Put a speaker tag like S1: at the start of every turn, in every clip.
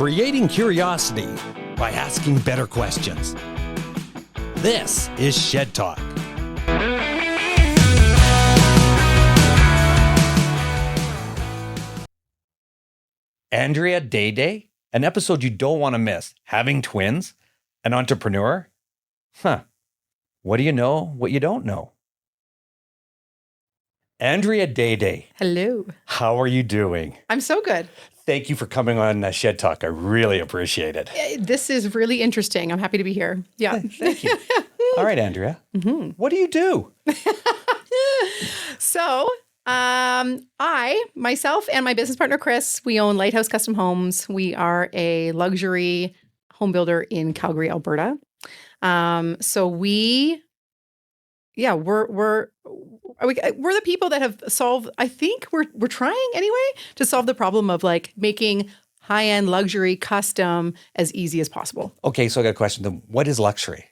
S1: creating curiosity by asking better questions. This is Shed Talk. Andrea, Deydey, an episode you don't want to miss. Having twins? An entrepreneur? What do you know what you don't know? Andrea, Deydey.
S2: Hello.
S1: How are you doing?
S2: I'm so good.
S1: Thank you for coming on Shed Talk. I really appreciate it.
S2: This is really interesting. I'm happy to be here. Yeah.
S1: Thank you. All right, Andrea. Mm-hmm. What do you do?
S2: So, I, myself, and my business partner, Chris, we own Lighthouse Custom Homes. We are a luxury home builder in Calgary, Alberta. We're the people that have solved, I think we're trying anyway, to solve the problem of like making high-end luxury custom as easy as possible.
S1: Okay, so I got a question. Then what is luxury?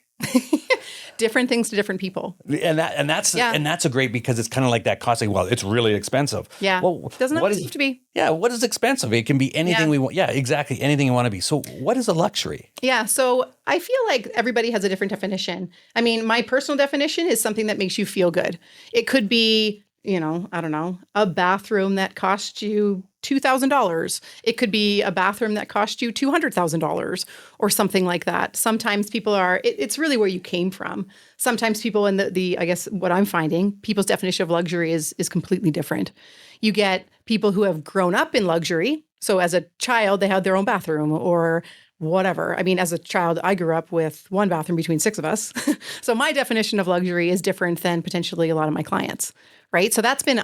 S2: Different things to different people.
S1: And that's a great, because it's kind of like that costing. Well, it's really expensive.
S2: Yeah.
S1: Well,
S2: doesn't have to be.
S1: Yeah. What is expensive? It can be anything we want. Yeah, exactly. Anything you want to be. So what is a luxury?
S2: Yeah. So I feel like everybody has a different definition. I mean, my personal definition is something that makes you feel good. It could be, I don't know, a bathroom that costs you $2,000. It could be a bathroom that costs you $200,000 or something like that. Sometimes people it's really where you came from. Sometimes people in I guess what I'm finding, people's definition of luxury is completely different. You get people who have grown up in luxury. So as a child, they had their own bathroom or whatever. I mean, as a child, I grew up with one bathroom between six of us. So my definition of luxury is different than potentially a lot of my clients. Right. So that's been,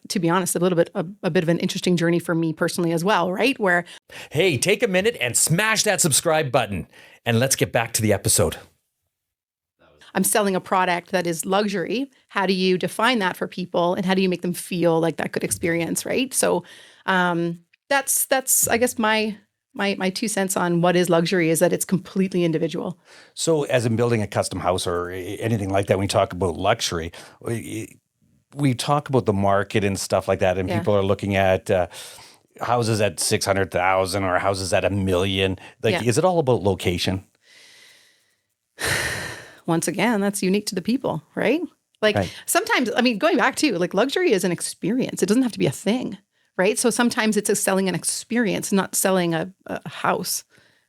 S2: to be honest, a bit of an interesting journey for me personally as well. Right. Where,
S1: hey, take a minute and smash that subscribe button and let's get back to the episode.
S2: I'm selling a product that is luxury. How do you define that for people and how do you make them feel like that good experience? Right. So that's I guess my 2 cents on what is luxury is that it's completely individual.
S1: So as in building a custom house or anything like that, when we talk about luxury, we talk about the market and stuff like that, and people are looking at houses at 600,000 or houses at $1 million. Is it all about location?
S2: Once again, that's unique to the people, right? Sometimes, I mean, going back to luxury is an experience. It doesn't have to be a thing, right? So sometimes it's selling an experience, not selling a house,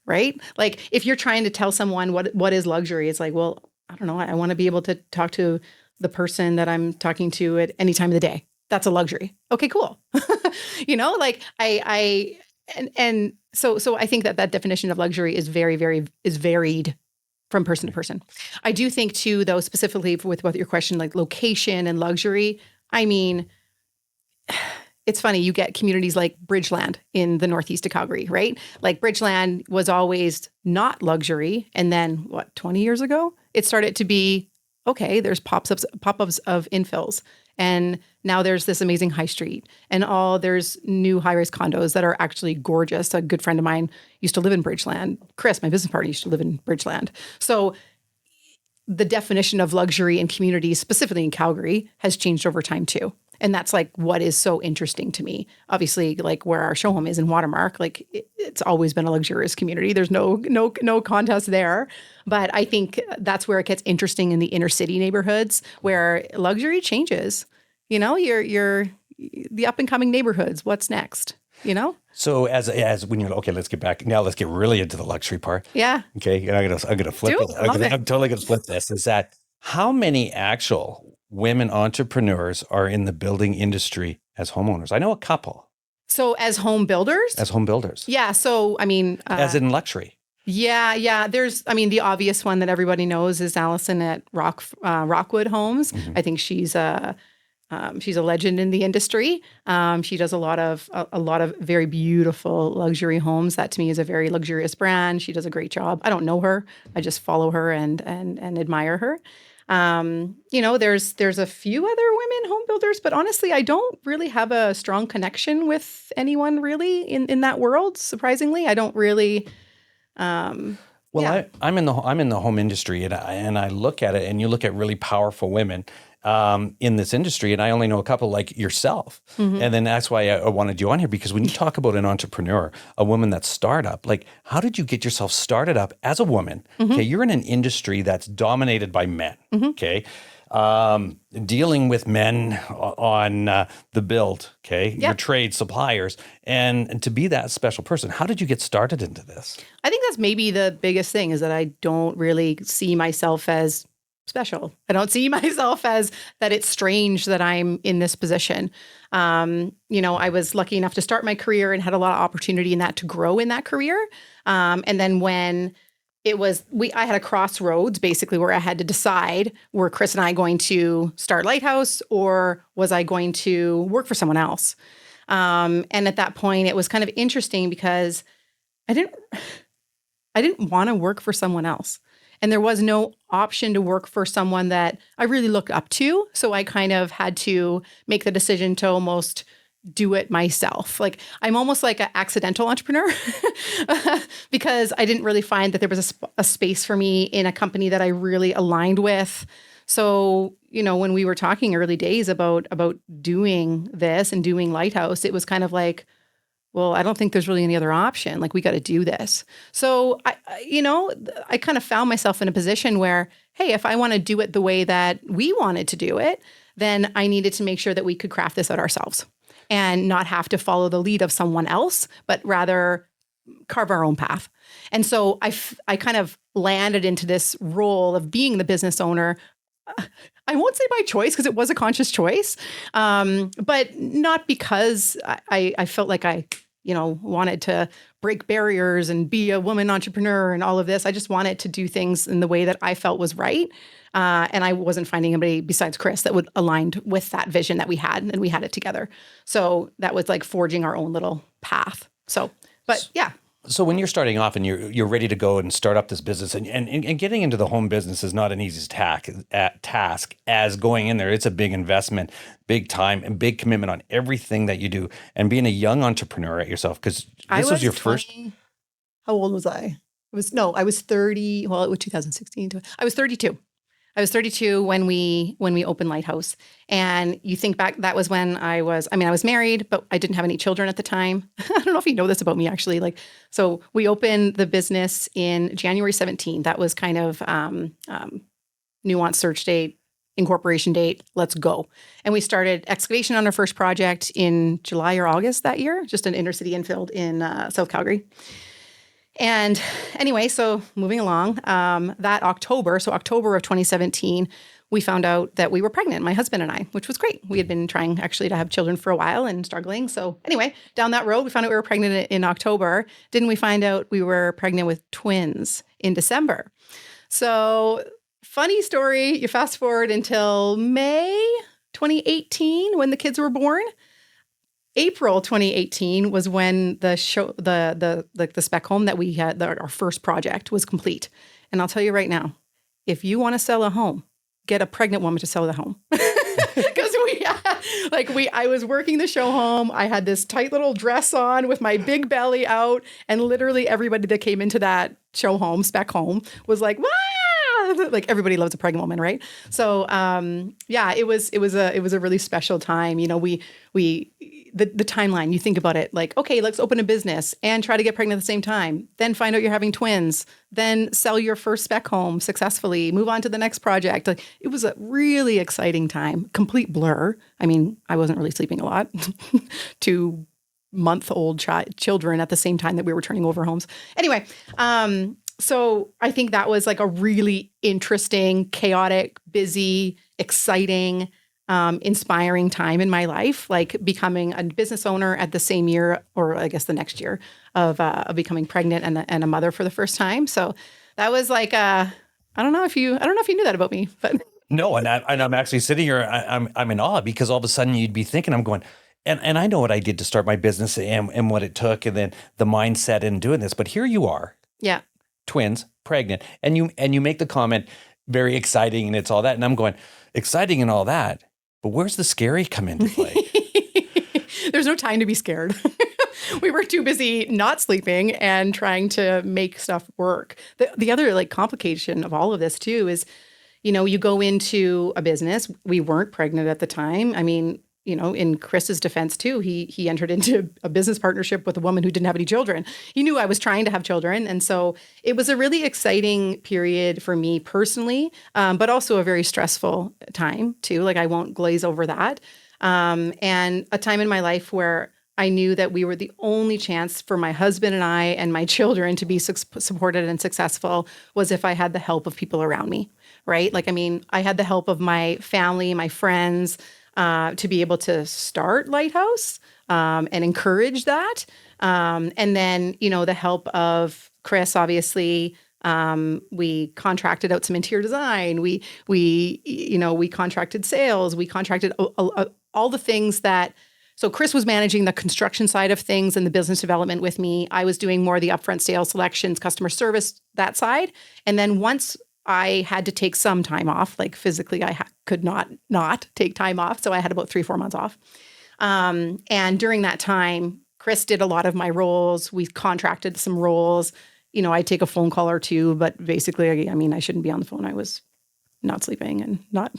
S2: right? Like if you're trying to tell someone what is luxury, it's like, well, I don't know. I want to be able to talk to the person that I'm talking to at any time of the day. That's a luxury. Okay, cool. So I think that definition of luxury is is varied from person to person. I do think too, though, specifically with what your question, like location and luxury, I mean, it's funny, you get communities like Bridgeland in the northeast of Calgary, right? Like Bridgeland was always not luxury. And then 20 years ago, it started to be, okay, there's pop-ups of infills. And now there's this amazing high street and there's new high-rise condos that are actually gorgeous. A good friend of mine used to live in Bridgeland. Chris, my business partner, used to live in Bridgeland. So the definition of luxury in communities, specifically in Calgary, has changed over time too. And that's like what is so interesting to me. Obviously, like where our show home is in Watermark, like it's always been a luxurious community. There's no contest there. But I think that's where it gets interesting in the inner city neighborhoods where luxury changes. You're the up and coming neighborhoods. What's next?
S1: So as when you're okay, let's get back now. Let's get really into the luxury part.
S2: Yeah.
S1: Okay. I'm gonna flip it. I'm totally gonna flip this. Is that how many actual women entrepreneurs are in the building industry as homeowners? I know a couple.
S2: So as home builders?
S1: As home builders.
S2: Yeah. So, I mean.
S1: As in luxury.
S2: Yeah. There's, the obvious one that everybody knows is Allison at Rockwood Homes. Mm-hmm. I think she's a legend in the industry. She does a lot of very beautiful luxury homes. That to me is a very luxurious brand. She does a great job. I don't know her. I just follow her and admire her. There's a few other women home builders, but honestly, I don't really have a strong connection with anyone really in that world. Surprisingly, I don't really.
S1: I'm in the home industry, and I look at it, and you look at really powerful women, in this industry, and I only know a couple like yourself. And then that's why I wanted you on here, because when you talk about an entrepreneur, a woman that's startup, like how did you get yourself started up as a woman? Okay, you're in an industry that's dominated by men. Okay. Dealing with men on the build, okay, your trade suppliers, and to be that special person. How did you get started into this?
S2: I think that's maybe the biggest thing, is that I don't really see myself as special. I don't see myself as that it's strange that I'm in this position. I was lucky enough to start my career and had a lot of opportunity in that to grow in that career. And then when I had a crossroads basically where I had to decide, were Chris and I going to start Lighthouse, or was I going to work for someone else? And at that point it was kind of interesting because I didn't want to work for someone else. And there was no option to work for someone that I really looked up to. So I kind of had to make the decision to almost do it myself. Like I'm almost like an accidental entrepreneur because I didn't really find that there was a space for me in a company that I really aligned with. So, when we were talking early days about doing this and doing Lighthouse, it was kind of like, well, I don't think there's really any other option. Like we got to do this. So I kind of found myself in a position where, hey, if I want to do it the way that we wanted to do it, then I needed to make sure that we could craft this out ourselves and not have to follow the lead of someone else, but rather carve our own path. And so I kind of landed into this role of being the business owner. I won't say by choice, because it was a conscious choice, but not because I felt like I wanted to break barriers and be a woman entrepreneur and all of this. I just wanted to do things in the way that I felt was right. And I wasn't finding anybody besides Chris that would aligned with that vision that we had, and we had it together. So that was like forging our own little path. So, but yeah.
S1: So when you're starting off and you're ready to go and start up this business, and getting into the home business is not an easy task as going in there. It's a big investment, big time, and big commitment on everything that you do. And being a young entrepreneur at yourself, because this was your
S2: 20,
S1: first.
S2: How old was I? I was 30. Well, it was 2016. I was 32. I was 32 when we opened Lighthouse. And you think back, that was when I was married, but I didn't have any children at the time. I don't know if you know this about me, actually. So we opened the business in January 17. That was kind of nuanced search date, incorporation date, let's go. And we started excavation on our first project in July or August that year, just an inner city infill in South Calgary. And anyway, so moving along, that October of 2017, we found out that we were pregnant, my husband and I, which was great. We had been trying actually to have children for a while and struggling. So anyway, down that road, we found out we were pregnant in October. Didn't we find out we were pregnant with twins in December? So funny story, you fast forward until May 2018 when the kids were born. April 2018 was when the spec home that we had, our first project, was complete. And I'll tell you right now, if you want to sell a home, get a pregnant woman to sell the home. Because I was working the show home. I had this tight little dress on with my big belly out, and literally everybody that came into that show home, spec home, was like, "Wow!" Like everybody loves a pregnant woman, right? So it was a really special time. The timeline, you think about it like, okay, let's open a business and try to get pregnant at the same time, then find out you're having twins, then sell your first spec home successfully, move on to the next project. Like, it was a really exciting time, complete blur. I mean, I wasn't really sleeping a lot. 2-month-old children at the same time that we were turning over homes. Anyway, so I think that was like a really interesting, chaotic, busy, exciting, inspiring time in my life, like becoming a business owner at the same year, or I guess the next year, of becoming pregnant and a mother for the first time. So that was like I don't know if you knew that about me, but
S1: No, and I'm actually sitting here. I'm in awe, because all of a sudden you'd be thinking, I'm going, and I know what I did to start my business and what it took, and then the mindset in doing this. But here you are,
S2: yeah,
S1: twins, pregnant, and you make the comment, very exciting, and it's all that, and I'm going, exciting and all that. But where's the scary come into play?
S2: There's no time to be scared. We were too busy not sleeping and trying to make stuff work. The other complication of all of this too is, you go into a business. We weren't pregnant at the time. I mean, in Chris's defense too, he entered into a business partnership with a woman who didn't have any children. He knew I was trying to have children. And so it was a really exciting period for me personally, but also a very stressful time too. Like I won't glaze over that. And a time in my life where I knew that we were the only chance for my husband and I and my children to be supported and successful was if I had the help of people around me, right? Like, I mean, I had the help of my family, my friends, to be able to start Lighthouse and encourage that. And then, the help of Chris, obviously, we contracted out some interior design. We contracted sales. We contracted all the things that. So Chris was managing the construction side of things and the business development with me. I was doing more of the upfront sales, selections, customer service, that side. And then once I had to take some time off, like physically, I could not take time off. So I had about 3-4 months off. And during that time, Chris did a lot of my roles. We contracted some roles. I'd take a phone call or two, but basically, I mean, I shouldn't be on the phone. I was not sleeping and not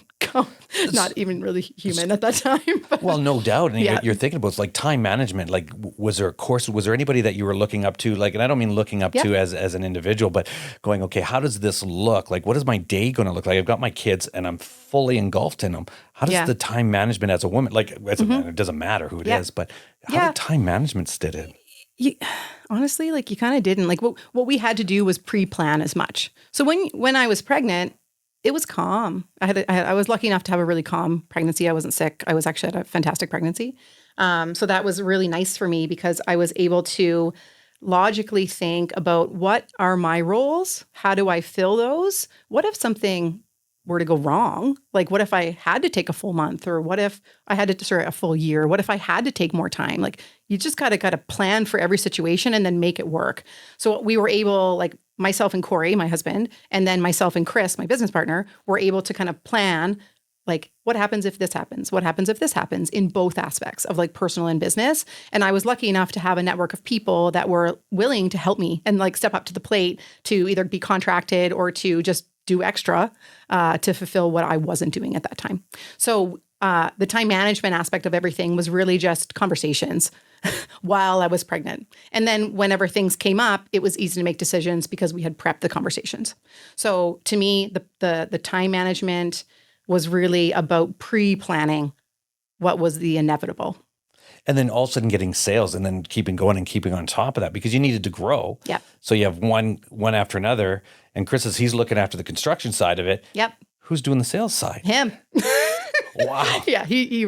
S2: even really human at that time. But,
S1: well, no doubt. And you're thinking about it's like time management. Like, was there a course? Was there anybody that you were looking up to? Like, and I don't mean looking up to as an individual, but going, okay, how does this look? Like, what is my day going to look like? I've got my kids and I'm fully engulfed in them. How does the time management as a woman, like as a man, it doesn't matter who it is, but how did time management sit in?
S2: Honestly, like you kind of didn't. Like what we had to do was pre-plan as much. So when I was pregnant, it was calm. I was lucky enough to have a really calm pregnancy. I wasn't sick. I was actually had a fantastic pregnancy. So that was really nice for me because I was able to logically think about what are my roles? How do I fill those? What if something were to go wrong? Like what if I had to take a full month, or what if I had to a full year? What if I had to take more time? Like you just got to plan for every situation and then make it work. So we were able, like myself and Corey, my husband, and then myself and Chris, my business partner, were able to kind of plan like what happens if this happens? What happens if this happens in both aspects of like personal and business? And I was lucky enough to have a network of people that were willing to help me and like step up to the plate to either be contracted or to just do extra to fulfill what I wasn't doing at that time. So the time management aspect of everything was really just conversations while I was pregnant. And then whenever things came up, it was easy to make decisions because we had prepped the conversations. So to me, the time management was really about pre-planning what was the inevitable.
S1: And then all of a sudden getting sales and then keeping going and keeping on top of that because you needed to grow.
S2: Yep.
S1: So you have one after another. And Chris he's looking after the construction side of it.
S2: Yep.
S1: Who's doing the sales side?
S2: Him.
S1: Wow.
S2: Yeah, he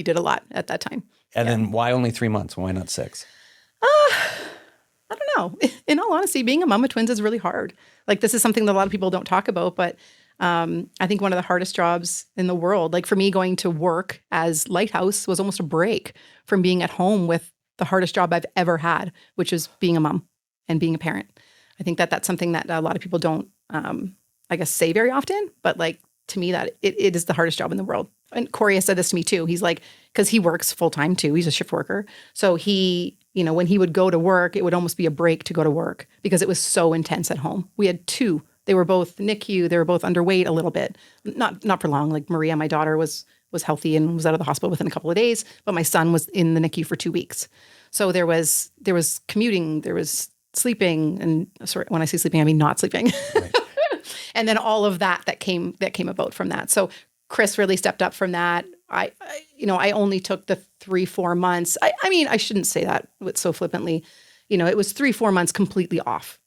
S2: did a lot at that time.
S1: And then why only 3 months? Why not 6?
S2: I don't know. In all honesty, being a mom of twins is really hard. Like this is something that a lot of people don't talk about, but I think one of the hardest jobs in the world, like for me going to work as Lighthouse was almost a break from being at home with the hardest job I've ever had, which is being a mom and being a parent. I think that that's something that a lot of people don't, I guess, say very often, but like to me that it is the hardest job in the world. And Corey has said this to me too. He's like, because he works full time too. He's a shift worker. So he, when he would go to work, it would almost be a break to go to work because it was so intense at home. We had 2. They were both NICU. They were both underweight a little bit, not for long. Like Maria, my daughter, was healthy and was out of the hospital within a couple of days, but my son was in the NICU for 2 weeks. So there was commuting, there was sleeping, and sorry, when I say sleeping, I mean not sleeping. Right. And then all of that came about from that. So Chris really stepped up from that. I only took the 3-4 months. I mean, I shouldn't say that so flippantly. It was 3-4 months completely off.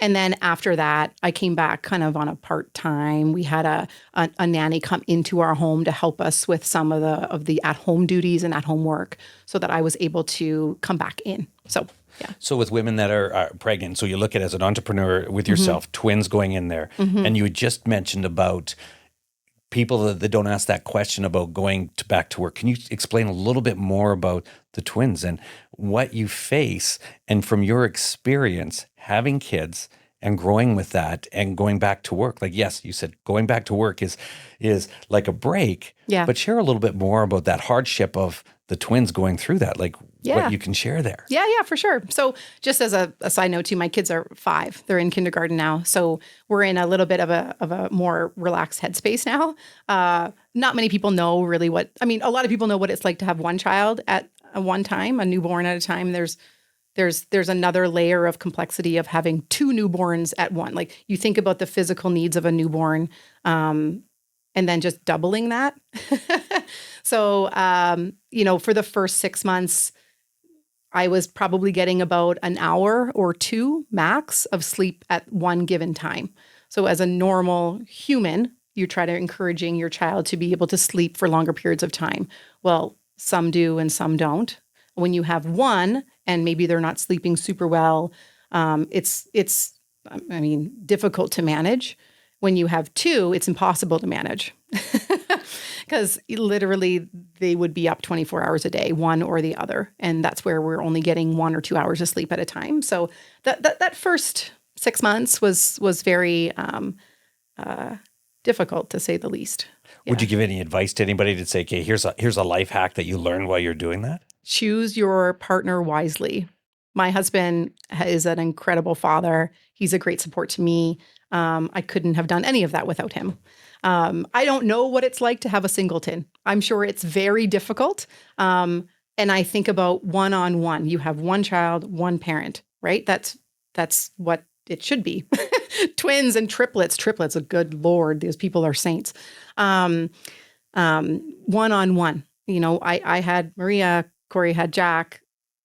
S2: And then after that, I came back kind of on a part-time. We had a nanny come into our home to help us with some of the at-home duties and at-home work so that I was able to come back in. So, yeah.
S1: So with women that are pregnant, so you look at it as an entrepreneur with yourself, twins going in there, and you had just mentioned about people that don't ask that question about going back to work. Can you explain a little bit more about the twins and what you face and from your experience having kids and growing with that and going back to work? Like, yes, you said going back to work is like a break,
S2: yeah.
S1: But share a little bit more about that hardship of the twins going through that, like what you can share there.
S2: Yeah, for sure. So just as a side note too, my kids are 5. They're in kindergarten now. So we're in a little bit of a more relaxed headspace now. Not many people know really a lot of people know what it's like to have one child at one time, a newborn at a time. There's another layer of complexity of having 2 newborns at one. Like you think about the physical needs of a newborn, and then just doubling that. So, for the first 6 months, I was probably getting about an hour or 2 max of sleep at one given time. So as a normal human, you try to encouraging your child to be able to sleep for longer periods of time. Well, some do and some don't. When you have one and maybe they're not sleeping super well, it's difficult to manage. When you have 2, it's impossible to manage because literally they would be up 24 hours a day, one or the other. And that's where we're only getting 1 or 2 hours of sleep at a time. So that first 6 months was very difficult, to say the least.
S1: Would you give any advice to anybody to say, okay, here's a life hack that you learned while you're doing that?
S2: Choose your partner wisely. My husband is an incredible father. He's a great support to me. I couldn't have done any of that without him. I don't know what it's like to have a singleton. I'm sure it's very difficult. And I think about one-on-one. You have one child, one parent, right? That's what it should be. Twins and triplets, a good Lord, those people are saints. One-on-one. I had Maria, Corey had Jack.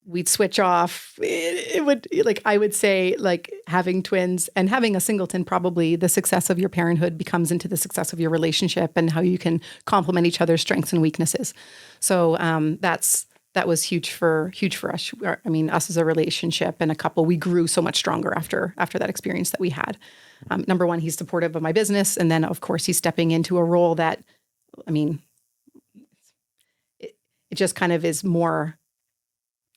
S2: We'd switch off. I would say having twins and having a singleton, probably the success of your parenthood becomes into the success of your relationship and how you can complement each other's strengths and weaknesses. So that was huge for us. Us as a relationship and a couple, we grew so much stronger after that experience that we had. Number one, he's supportive of my business. And then of course he's stepping into a role that, it just kind of is more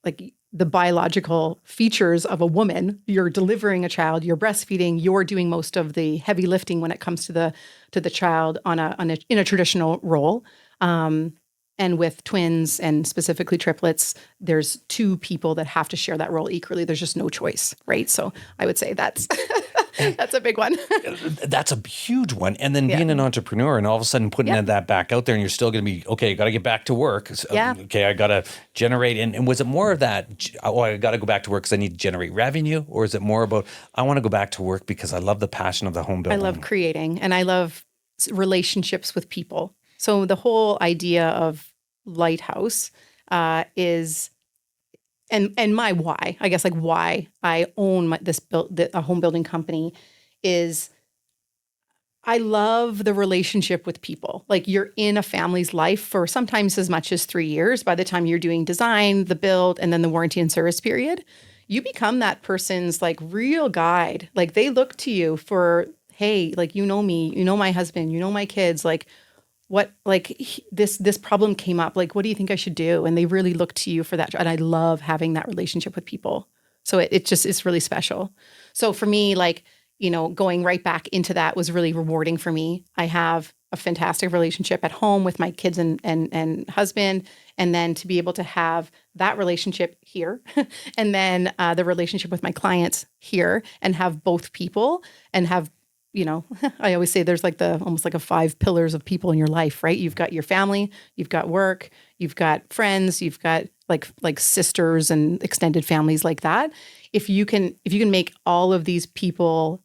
S2: like the biological features of a woman. You're delivering a child, you're breastfeeding, you're doing most of the heavy lifting when it comes to the child in a traditional role. And with twins and specifically triplets, there's 2 people that have to share that role equally. There's just no choice, right? So I would say that's that's a big one.
S1: That's a huge one. And then being an entrepreneur and all of a sudden putting that back out there, and you're still going to be, okay, I got to get back to work. So, okay, I got to generate. And was it more of that, I got to go back to work because I need to generate revenue? Or is it more about, I want to go back to work because I love the passion of the home building?
S2: I love creating and I love relationships with people. So the whole idea of Lighthouse is, and my why, I guess, why I own a home building company is I love the relationship with people. Like you're in a family's life for sometimes as much as 3 years. By the time you're doing design, the build, and then the warranty and service period, you become that person's real guide. Like they look to you for, hey, you know me, you know my husband, you know my kids, this problem came up. What do you think I should do? And they really look to you for that. And I love having that relationship with people. So it's really special. So for me, going right back into that was really rewarding for me. I have a fantastic relationship at home with my kids and husband. And then to be able to have that relationship here and then the relationship with my clients here and have both people and have, I always say there's almost a 5 pillars of people in your life, right? You've got your family, you've got work, you've got friends, you've got like sisters and extended families like that. If you can make all of these people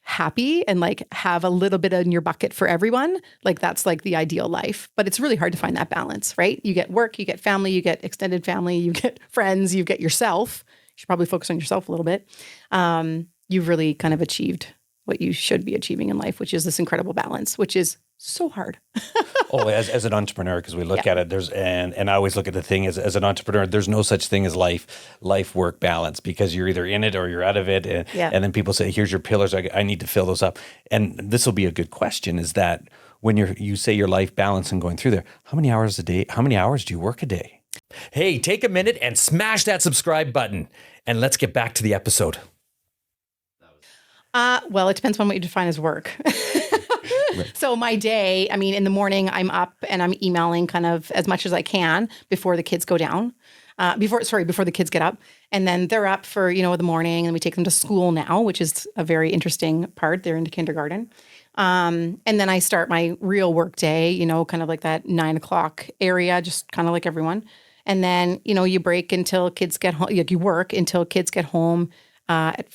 S2: happy and have a little bit in your bucket for everyone, that's the ideal life. But it's really hard to find that balance, right? You get work, you get family, you get extended family, you get friends, you get yourself. You should probably focus on yourself a little bit. You've really kind of achieved what you should be achieving in life, which is this incredible balance, which is so hard.
S1: As an entrepreneur, because we look at it, and I always look at the thing as an entrepreneur, there's no such thing as life-work balance because you're either in it or you're out of it. And then people say, here's your pillars, I need to fill those up. And this will be a good question, is that when you say your life balance and going through there, how many hours do you work a day? Hey, take a minute and smash that subscribe button, and let's get back to the episode.
S2: Well, it depends on what you define as work. So my day, I mean, in the morning, I'm up and I'm emailing kind of as much as I can before the kids go down. Before the kids get up, and then they're up for, the morning, and we take them to school now, which is a very interesting part. They're into kindergarten. And then I start my real work day, kind of like that 9 o'clock area, just kind of like everyone. And then, you break until kids get home, you work until kids get home at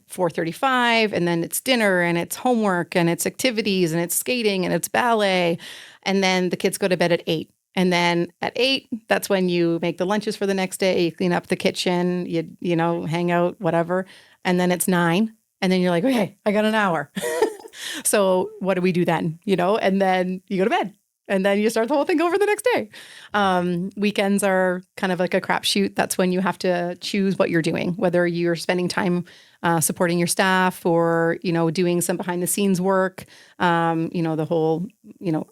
S2: 4:35, and then it's dinner and it's homework and it's activities and it's skating and it's ballet. And then the kids go to bed at 8. And then at 8, that's when you make the lunches for the next day, you clean up the kitchen, you hang out, whatever. And then it's 9. And then you're like, okay, I got an hour. So what do we do then? And then you go to bed. And then you start the whole thing over the next day. Weekends are kind of like a crapshoot. That's when you have to choose what you're doing, whether you're spending time supporting your staff or, doing some behind the scenes work, the whole,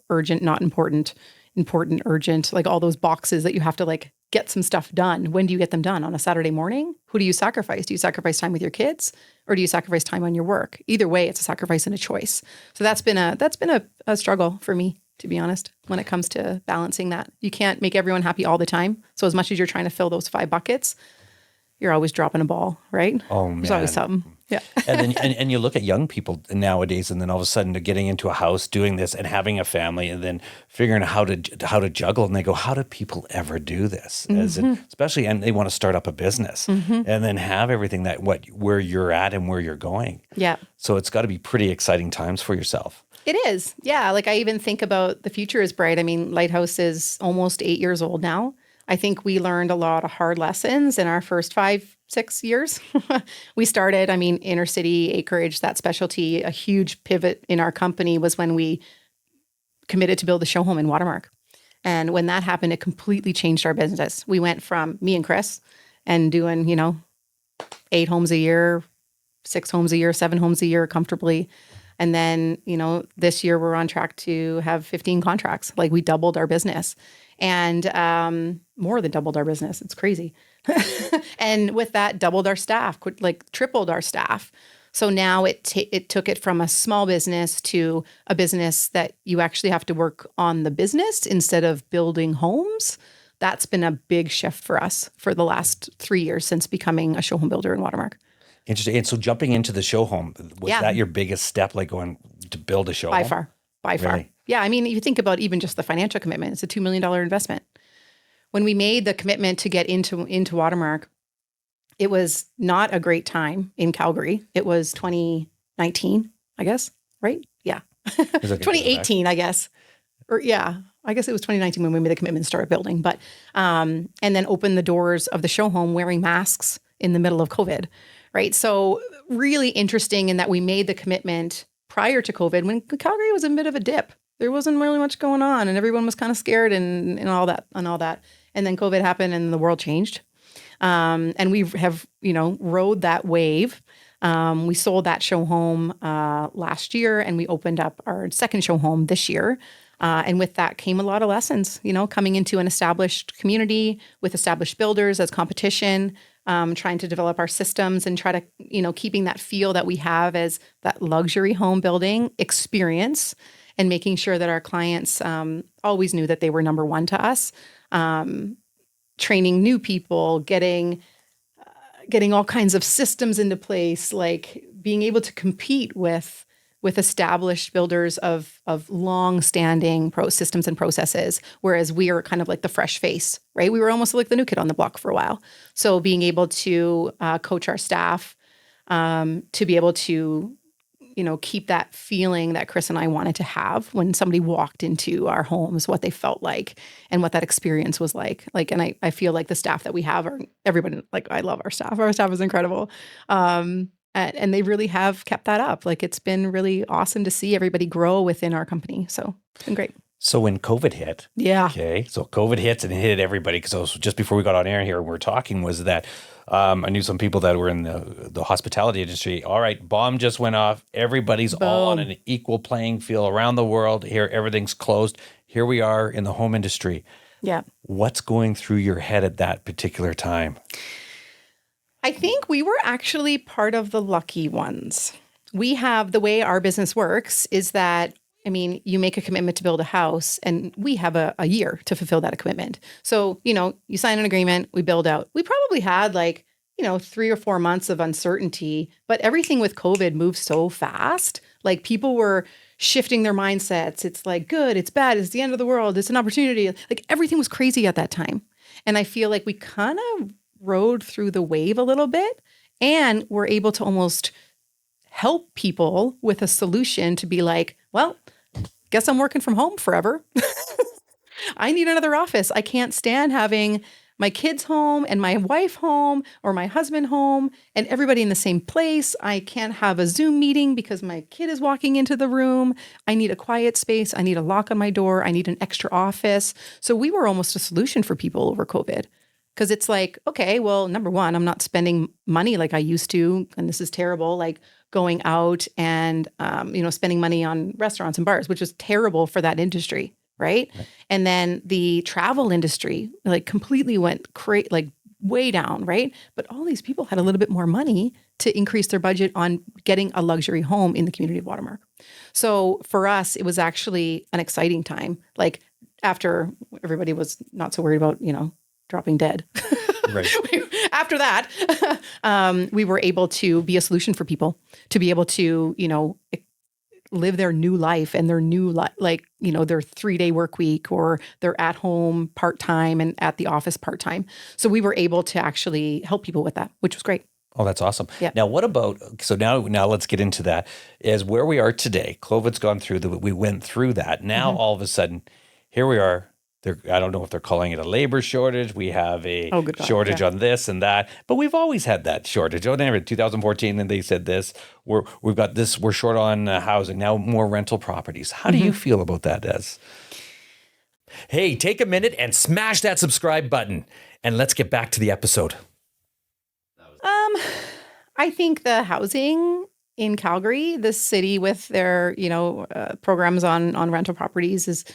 S2: urgent, not important, important, urgent, like all those boxes that you have to like get some stuff done. When do you get them done? On a Saturday morning? Who do you sacrifice? Do you sacrifice time with your kids or do you sacrifice time on your work? Either way, it's a sacrifice and a choice. So that's been a struggle for me, to be honest, when it comes to balancing that. You can't make everyone happy all the time. So as much as you're trying to fill those 5 buckets, you're always dropping a ball, right?
S1: Oh, man.
S2: There's always something. Yeah.
S1: and then and you look at young people nowadays, and then all of a sudden they're getting into a house, doing this, and having a family, and then figuring out how to juggle. And they go, "How do people ever do this?" Especially, and they want to start up a business, and then have everything where you're at and where you're going.
S2: Yeah.
S1: So it's got to be pretty exciting times for yourself.
S2: It is. Yeah. Like I even think about the future is bright. I mean, Lighthouse is almost 8 years old now. I think we learned a lot of hard lessons in our first 5-6 years. We started, inner city acreage, that specialty. A huge pivot in our company was when we committed to build a show home in Watermark. And when that happened, it completely changed our business. We went from me and Chris and doing, 8 homes a year, 6 homes a year, 7 homes a year comfortably. And then, this year we're on track to have 15 contracts. Like we doubled our business and more than doubled our business. It's crazy. And with that, doubled our staff, like tripled our staff. So now it took it from a small business to a business that you actually have to work on the business instead of building homes. That's been a big shift for us for the last 3 years since becoming a show home builder in Watermark.
S1: Interesting. And so jumping into the show home, was that your biggest step, like going to build a show home? By far. Yeah. If you think about even just the financial commitment, it's a $2 million investment. When we made the commitment to get into Watermark, it was not a great time in Calgary. It was 2019, I guess, right? Yeah. 2018, I guess. Or yeah, I guess it was 2019 when we made the commitment and started building. But and then opened the doors of the show home wearing masks in the middle of COVID. Right. So really interesting in that we made the commitment prior to COVID when Calgary was in a bit of a dip. There wasn't really much going on and everyone was kind of scared and all that. And then COVID happened and the world changed. And we have, rode that wave. We sold that show home last year and we opened up our second show home this year. And with that came a lot of lessons, coming into an established community with established builders as competition, trying to develop our systems and try to, keeping that feel that we have as that luxury home building experience and making sure that our clients always knew that they were number one to us. Training new people, getting all kinds of systems into place, like being able to compete with established builders of long-standing systems and processes, whereas we are kind of like the fresh face, right? We were almost like the new kid on the block for a while. So being able to coach our staff to be able to, keep that feeling that Chris and I wanted to have when somebody walked into our homes, what they felt like and what that experience was like. And I feel like the staff that we have everybody, like I love our staff. Our staff is incredible. And they really have kept that up. Like it's been really awesome to see everybody grow within our company. So it's been great. So when COVID hit,
S2: yeah.
S1: Okay, so COVID hits and it hit everybody. Because just before we got on air here, we were talking was that I knew some people that were in the hospitality industry. All right, bomb just went off. Everybody's all on an equal playing field around the world. Here, everything's closed. Here we are in the home industry.
S2: Yeah.
S1: What's going through your head at that particular time?
S2: I think we were actually part of the lucky ones. We have the way our business works is that I mean, you make a commitment to build a house and we have a year to fulfill that commitment. So, you sign an agreement, we build out. We probably had 3 or 4 months of uncertainty, but everything with COVID moved so fast. Like people were shifting their mindsets. It's like good, it's bad, it's the end of the world, it's an opportunity. Like everything was crazy at that time. And I feel like we kind of rode through the wave a little bit and were able to almost help people with a solution to be like, well, guess I'm working from home forever. I need another office. I can't stand having my kids home and my wife home or my husband home and everybody in the same place. I can't have a Zoom meeting because my kid is walking into the room. I need a quiet space. I need a lock on my door. I need an extra office. So we were almost a solution for people over COVID. Because it's like, okay, well, number one, I'm not spending money like I used to, and this is terrible, like going out and, spending money on restaurants and bars, which is terrible for that industry, right? And then the travel industry, like completely went way down, right? But all these people had a little bit more money to increase their budget on getting a luxury home in the community of Watermark. So for us, it was actually an exciting time. Like after everybody was not so worried about, dropping dead.
S1: Right.
S2: After that, we were able to be a solution for people to be able to, live their new life and their new their 3-day work week or their at home part-time and at the office part-time. So we were able to actually help people with that, which was great.
S1: Oh, that's awesome.
S2: Yeah.
S1: Now, what about, so now let's get into that, is where we are today. COVID's gone through, we went through that. Now, all of a sudden, here we are. I don't know if they're calling it a labor shortage. We have a shortage on this and that, but we've always had that shortage. Oh, never 2014, and they said this. We've got this. We're short on housing now. More rental properties. How do you feel about that, Des? Hey, take a minute and smash that subscribe button, and let's get back to the episode.
S2: I think the housing in Calgary, the city with their programs on rental properties is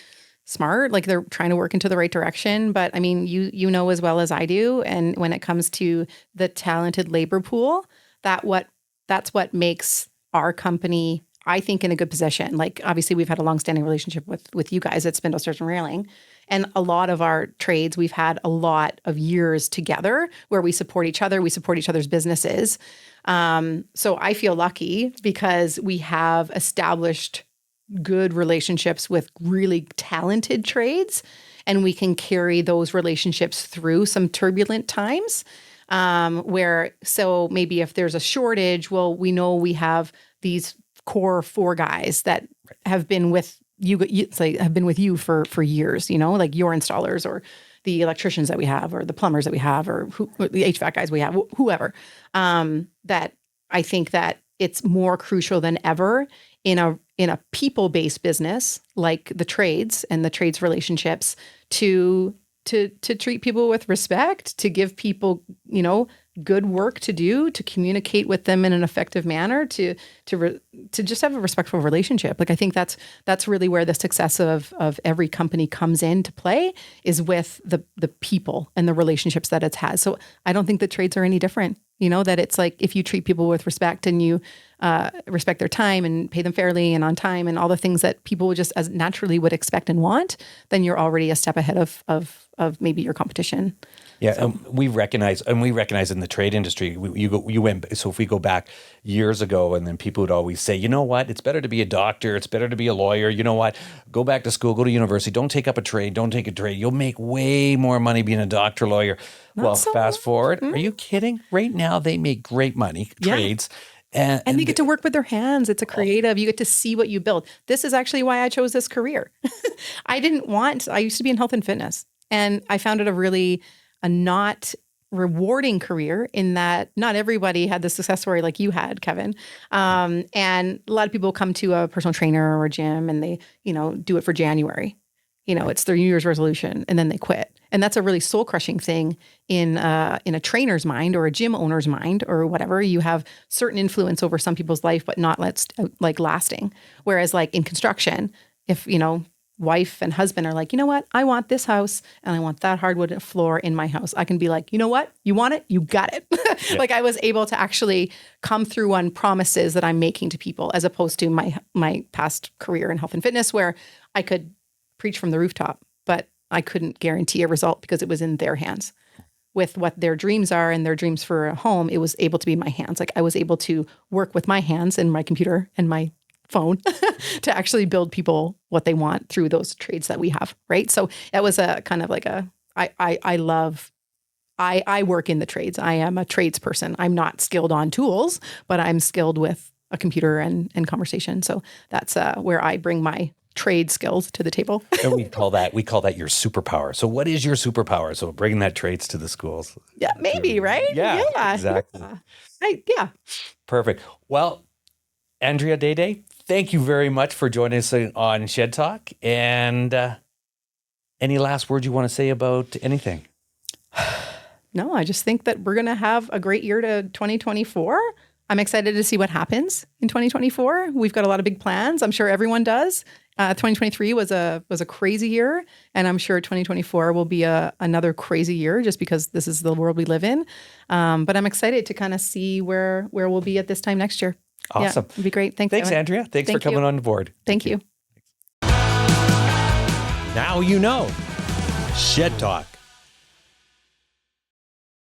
S2: smart. Like they're trying to work into the right direction. But I mean, you know as well as I do. And when it comes to the talented labor pool, that's what makes our company, I think, in a good position. Like obviously we've had a longstanding relationship with you guys at Spindle Stairs and Railing. And a lot of our trades, we've had a lot of years together where we support each other, we support each other's businesses. So I feel lucky because we have established good relationships with really talented trades, and we can carry those relationships through some turbulent times so maybe if there's a shortage, well, we know we have these core 4 guys that have been with you for years, like your installers or the electricians that we have or the plumbers that we have or the HVAC guys we have, whoever, that I think that it's more crucial than ever in a people-based business like the trades and the trades relationships to treat people with respect, to give people, good work to do, to communicate with them in an effective manner, to just have a respectful relationship. Like I think that's really where the success of every company comes into play, is with the people and the relationships that it has. So I don't think the trades are any different. That it's like if you treat people with respect and you respect their time and pay them fairly and on time and all the things that people just as naturally would expect and want, then you're already a step ahead of maybe your competition.
S1: Yeah, so. We recognize in the trade industry, so if we go back years ago, and then people would always say, you know what, it's better to be a doctor, it's better to be a lawyer, you know what, go back to school, go to university, don't take a trade, you'll make way more money being a doctor, lawyer. Fast forward, Are you kidding? Right now, they make great money, trades. And
S2: they get to work with their hands. It's a creative. You get to see what you build. This is actually why I chose this career. I used to be in health and fitness, and I found it a not rewarding career in that not everybody had the success story like you had, Kevin. And a lot of people come to a personal trainer or a gym and they, do it for January. It's their New Year's resolution and then they quit. And that's a really soul crushing thing in a trainer's mind or a gym owner's mind or whatever. You have certain influence over some people's life, but not lasting. Whereas like in construction, if, wife and husband are like, you know what? I want this house and I want that hardwood floor in my house. I can be like, you know what? You want it? You got it. Like I was able to actually come through on promises that I'm making to people, as opposed to my past career in health and fitness, where I could preach from the rooftop, but I couldn't guarantee a result because it was in their hands. With what their dreams are and their dreams for a home, it was able to be in my hands. Like I was able to work with my hands and my computer and my phone to actually build people what they want through those trades that we have, right? So that was a kind of like I work in the trades. I am a tradesperson. I'm not skilled on tools, but I'm skilled with a computer and conversation. So that's where I bring my trade skills to the table.
S1: And we call that your superpower. So what is your superpower? So bringing that trades to the schools.
S2: Yeah, maybe, right?
S1: Yeah, exactly.
S2: Yeah.
S1: Perfect. Well, Andrea, Deydey, thank you very much for joining us on Shed Talk. And any last words you want to say about anything?
S2: No, I just think that we're going to have a great year to 2024. I'm excited to see what happens in 2024. We've got a lot of big plans. I'm sure everyone does. 2023 was a crazy year, and I'm sure 2024 will be another crazy year, just because this is the world we live in. But I'm excited to kind of see where we'll be at this time next year.
S1: Awesome.
S2: Yeah, it'd be great. Thanks,
S1: Evan. Andrea. Thanks for coming on board.
S2: Thank you.
S1: Now you know. Shed Talk.